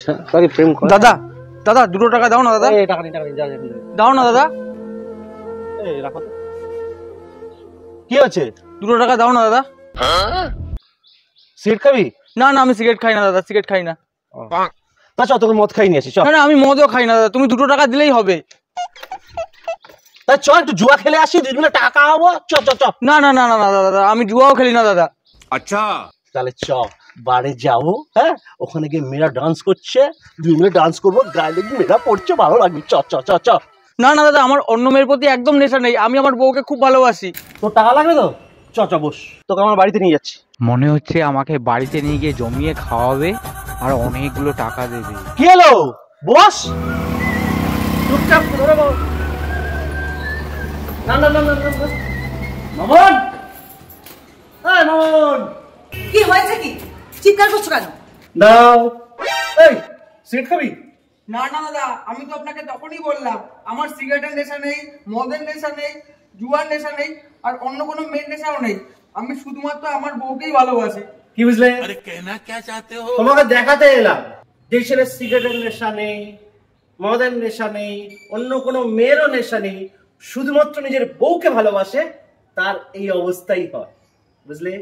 আচ্ছা সরি প্রেম করে। দাদা দাদা 2 টাকা দাও না দাদা। এই টাকা নিন যা দাও না দাদা। এই রাখো তো। কি আছে? 2 টাকা দাও না দাদা। সিগারেট খাবি? না না আমি সিগারেট খাই না দাদা, সিগারেট খাই না। না চ তোকে মদ খাই নিয়ে আসি চ। না না আমি মদও খাই না দাদা, তুমি 2 টাকা দিলেই হবে। তা চ একটু জুয়া খেলে আসি, 2 মিনিট টাকা হবো। চ চ চ। না না না না না দাদা আমি জুয়াও খেলি না দাদা। আচ্ছা তাহলে চ বারে যাবো, হ্যাঁ ওখানে গিয়ে মেয়েরা ডান্স করছে, 2 মিনিট ডান্স করবো, গায়ে লেগে মেয়েরা পড়ছে, ভালো লাগবে। চ চ চ চ। না না দাদা আমার অন্য মেয়ের প্রতি একদম নেশা নেই, আমি আমার বউকে খুব ভালোবাসি। তোর টাকা লাগবে তো? চ চ বস, তোকে আমার বাড়িতে নিয়ে যাচ্ছি। মনে হচ্ছে আমাকে বাড়িতে নিয়ে গিয়ে জমিয়ে খাওয়াবে আর অনেকগুলো টাকা দেবে। কি হলো বস? চুপচাপ ধরে বস। না না না না মামন, এই মামন। কি হয়েছে কি? চিৎকার করছো কেন? দাও। এই সিগারেট খাবি? না না দাদা আমি তো আপনাকে তখনই বললাম আমার সিগারেটের নেশা নেই, মদের নেশা নেই, জুয়ার নেশা নেই, আর অন্য কোনো মেয়ের নেশাও নেই। আমি শুধুমাত্র আমার বউকেই ভালোবাসি। কি বুঝলে? তোমাকে দেখাতে এলাম যে ছেলে সিগারেটের নেশা নেই, মদের নেশা নেই, অন্য কোনো মেয়েরও নেশা নেই, শুধুমাত্র নিজের বউকে ভালোবাসে, তার এই অবস্থাই হয়, বুঝলে?